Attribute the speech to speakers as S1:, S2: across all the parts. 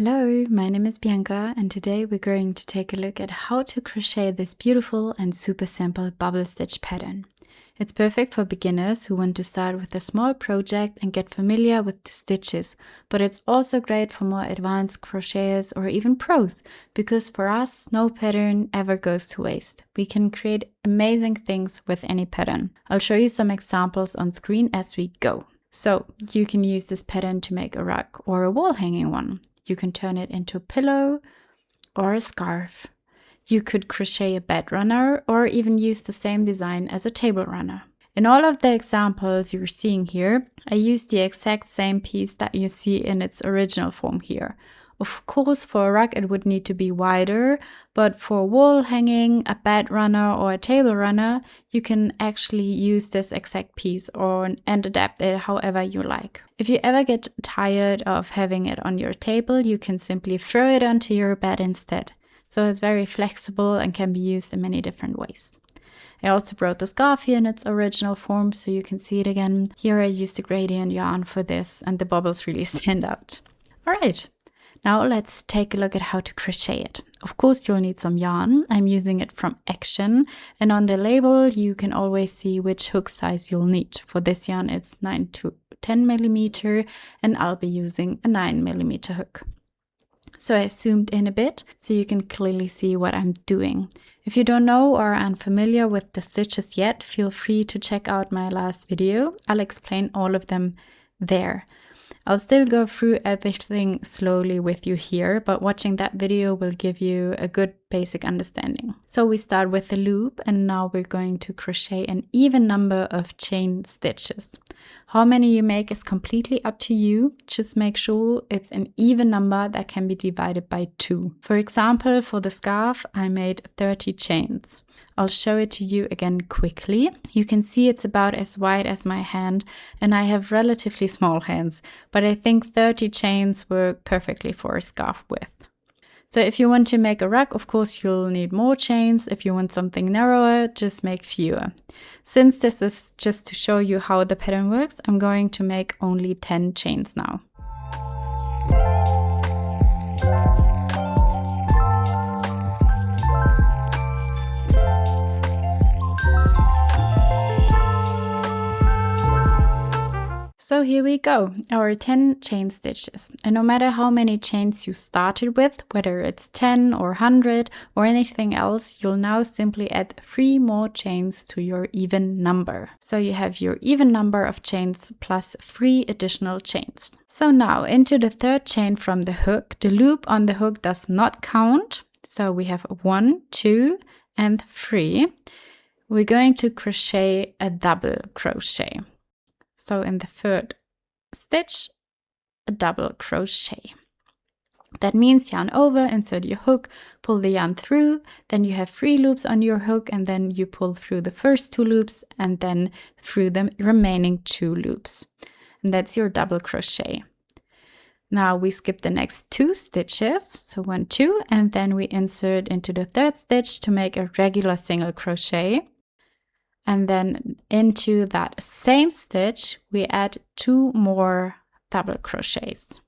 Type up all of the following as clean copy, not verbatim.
S1: Hello, my name is Bianca and today we're going to take a look at how to crochet this beautiful and super simple bubble stitch pattern. It's perfect for beginners who want to start with a small project and get familiar with the stitches, but it's also great for more advanced crocheters or even pros, because for us, no pattern ever goes to waste. We can create amazing things with any pattern. I'll show you some examples on screen as we go. So you can use this pattern to make a rug or a wall hanging one. You can turn it into a pillow or a scarf. You could crochet a bed runner or even use the same design as a table runner. In all of the examples you're seeing here, I used the exact same piece that you see in its original form here. Of course, for a rug it would need to be wider, but for wall hanging, a bed runner or a table runner, you can actually use this exact piece and adapt it however you like. If you ever get tired of having it on your table, you can simply throw it onto your bed instead. So it's very flexible and can be used in many different ways. I also brought the scarf here in its original form so you can see it again. Here I used the gradient yarn for this and the bubbles really stand out. Alright. Now let's take a look at how to crochet it. Of course, you'll need some yarn. I'm using it from Action, and on the label you can always see which hook size you'll need. For this yarn it's 9 to 10 millimeter, and I'll be using a 9 millimeter hook. So I've zoomed in a bit so you can clearly see what I'm doing. If you don't know or are unfamiliar with the stitches yet, feel free to check out my last video. I'll explain all of them there. I'll still go through everything slowly with you here, but watching that video will give you a good basic understanding. So we start with the loop, and now we're going to crochet an even number of chain stitches. How many you make is completely up to you. Just make sure it's an even number that can be divided by 2. For example, for the scarf, I made 30 chains. I'll show it to you again quickly. You can see it's about as wide as my hand, and I have relatively small hands, but I think 30 chains work perfectly for a scarf width. So if you want to make a rug, of course you'll need more chains. If you want something narrower, just make fewer. Since this is just to show you how the pattern works, I'm going to make only 10 chains now. So here we go, our 10 chain stitches. And no matter how many chains you started with, whether it's 10 or 100 or anything else, you'll now simply add 3 more chains to your even number. So you have your even number of chains plus 3 additional chains. So now into the 3rd chain from the hook. The loop on the hook does not count. So we have 1, 2, and 3. We're going to crochet a double crochet. So in the 3rd stitch, a double crochet. That means yarn over, insert your hook, pull the yarn through, then you have 3 loops on your hook, and then you pull through the first 2 loops and then through the remaining 2 loops. And that's your double crochet. Now we skip the next 2 stitches, so 1, 2, and then we insert into the 3rd stitch to make a regular single crochet. And then into that same stitch, we add 2 more double crochets.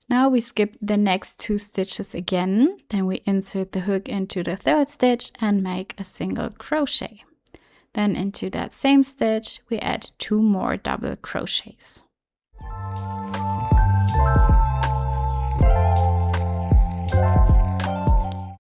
S1: Now we skip the next 2 stitches again, then we insert the hook into the 3rd stitch and make a single crochet. Then into that same stitch, we add 2 more double crochets.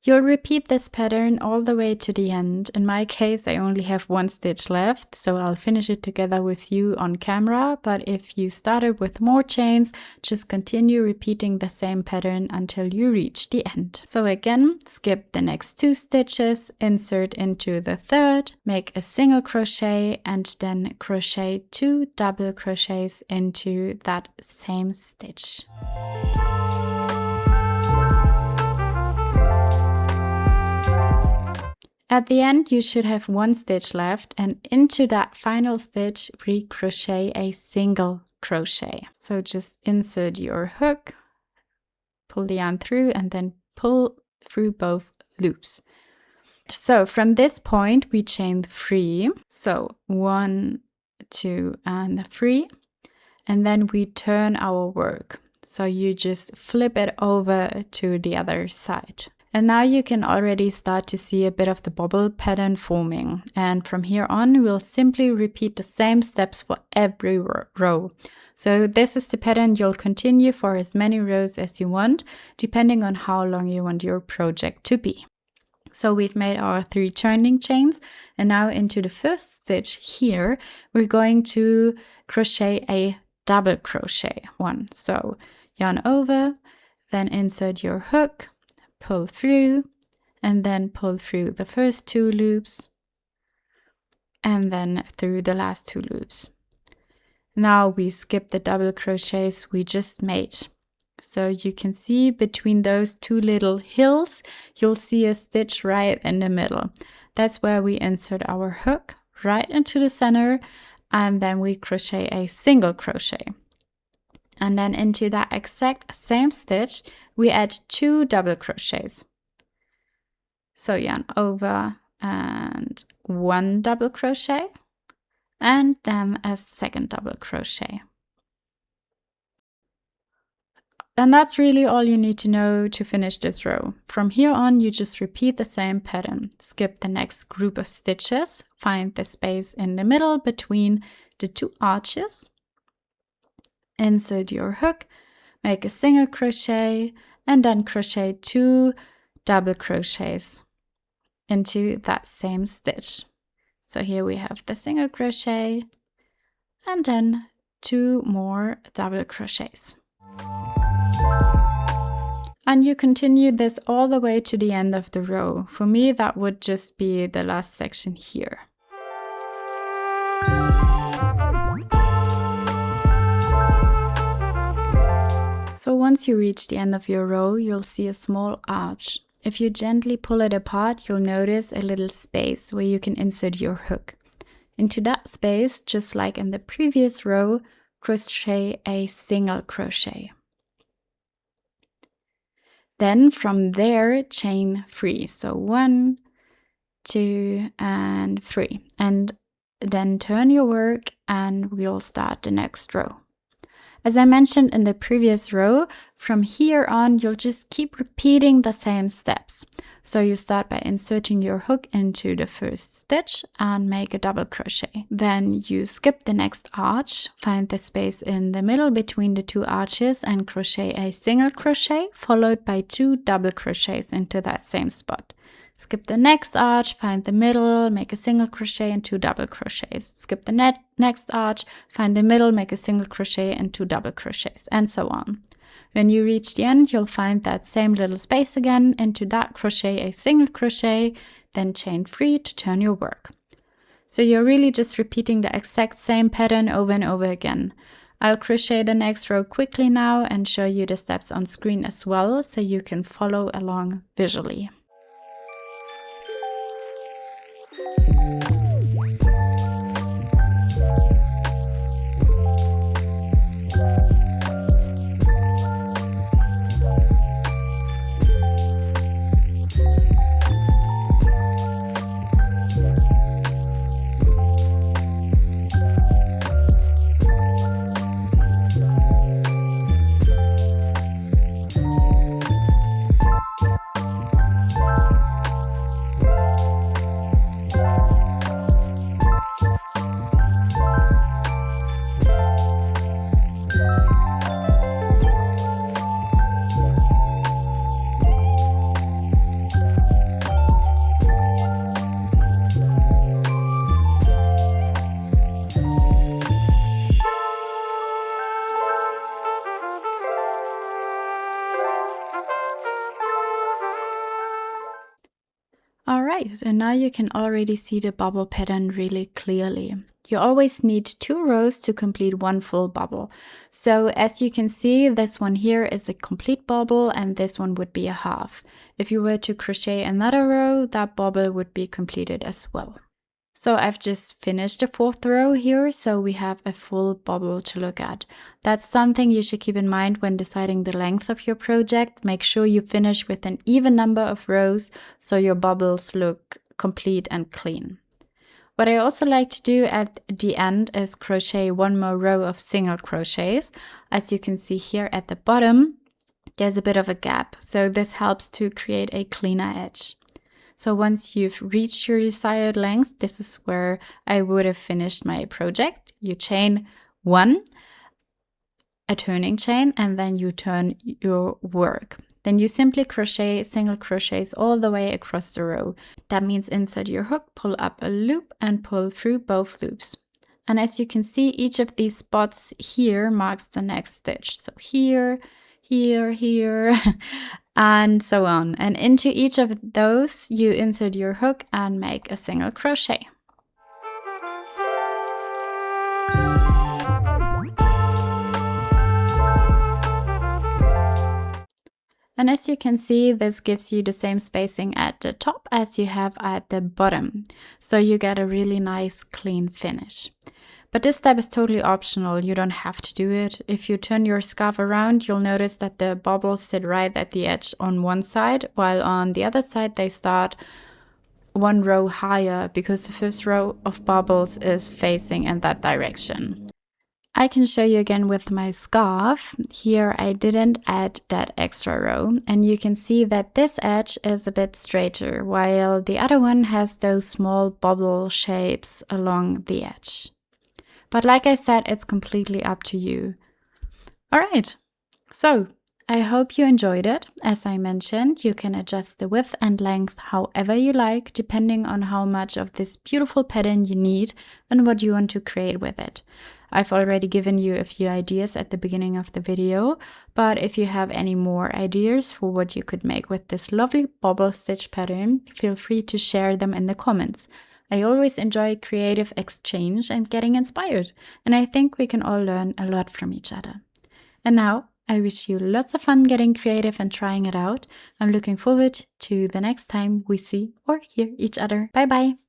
S1: You'll repeat this pattern all the way to the end. In my case, I only have 1 stitch left, so I'll finish it together with you on camera. But if you started with more chains, just continue repeating the same pattern until you reach the end. So again, skip the next 2 stitches, insert into the 3rd, make a single crochet, and then crochet 2 double crochets into that same stitch. At the end, you should have 1 stitch left, and into that final stitch, re-crochet a single crochet. So just insert your hook, pull the yarn through, and then pull through both loops. So from this point, we chain 3. So 1, 2, and 3. And then we turn our work. So you just flip it over to the other side. And now you can already start to see a bit of the bobble pattern forming. And from here on, we'll simply repeat the same steps for every row. So this is the pattern you'll continue for as many rows as you want, depending on how long you want your project to be. So we've made our 3 turning chains, and now into the first stitch here, we're going to crochet a double crochet one. So yarn over, then insert your hook, pull through, and then pull through the first 2 loops, and then through the last 2 loops. Now we skip the double crochets we just made. So you can see between those 2 little hills, you'll see a stitch right in the middle. That's where we insert our hook right into the center, and then we crochet a single crochet. And then into that exact same stitch, we add 2 double crochets. So yarn over and 1 double crochet, and then a second double crochet. And that's really all you need to know to finish this row. From here on, you just repeat the same pattern. Skip the next group of stitches, find the space in the middle between the 2 arches, insert your hook, make a single crochet, and then crochet 2 double crochets into that same stitch. So here we have the single crochet, and then 2 more double crochets. And you continue this all the way to the end of the row. For me, that would just be the last section here. So once you reach the end of your row, you'll see a small arch. If you gently pull it apart, you'll notice a little space where you can insert your hook. Into that space, just like in the previous row, crochet a single crochet. Then from there, chain 3. So 1, 2, and 3. And then turn your work and we'll start the next row. As I mentioned in the previous row, from here on, you'll just keep repeating the same steps. So you start by inserting your hook into the first stitch and make a double crochet. Then you skip the next arch, find the space in the middle between the 2 arches and crochet a single crochet, followed by 2 double crochets into that same spot. Skip the next arch, find the middle, make a single crochet and 2 double crochets. Skip the next arch, find the middle, make a single crochet and 2 double crochets, and so on. When you reach the end, you'll find that same little space again. Into that crochet a single crochet, then chain 3 to turn your work. So you're really just repeating the exact same pattern over and over again. I'll crochet the next row quickly now and show you the steps on screen as well, so you can follow along visually. Alright, and now you can already see the bubble pattern really clearly. You always need 2 rows to complete 1 full bubble. So as you can see, this one here is a complete bubble and this one would be a half. If you were to crochet another row, that bubble would be completed as well. So I've just finished the 4th row here, so we have a full bubble to look at. That's something you should keep in mind when deciding the length of your project. Make sure you finish with an even number of rows so your bubbles look complete and clean. What I also like to do at the end is crochet one more row of single crochets. As you can see here at the bottom, there's a bit of a gap, so this helps to create a cleaner edge. So once you've reached your desired length, this is where I would have finished my project. You chain 1, a turning chain, and then you turn your work. Then you simply crochet single crochets all the way across the row. That means insert your hook, pull up a loop, and pull through both loops. And as you can see, each of these spots here marks the next stitch. So here, here, here, and so on. And into each of those, you insert your hook and make a single crochet. And as you can see, this gives you the same spacing at the top as you have at the bottom. So you get a really nice clean finish. But this step is totally optional, you don't have to do it. If you turn your scarf around, you'll notice that the bubbles sit right at the edge on one side, while on the other side they start one row higher because the first row of bubbles is facing in that direction. I can show you again with my scarf. Here I didn't add that extra row, and you can see that this edge is a bit straighter, while the other one has those small bubble shapes along the edge. But like I said, it's completely up to you. All right, so I hope you enjoyed it. As I mentioned, you can adjust the width and length however you like, depending on how much of this beautiful pattern you need and what you want to create with it. I've already given you a few ideas at the beginning of the video, but if you have any more ideas for what you could make with this lovely bubble stitch pattern, feel free to share them in the comments. I always enjoy creative exchange and getting inspired, and I think we can all learn a lot from each other. And now, I wish you lots of fun getting creative and trying it out. I'm looking forward to the next time we see or hear each other. Bye bye!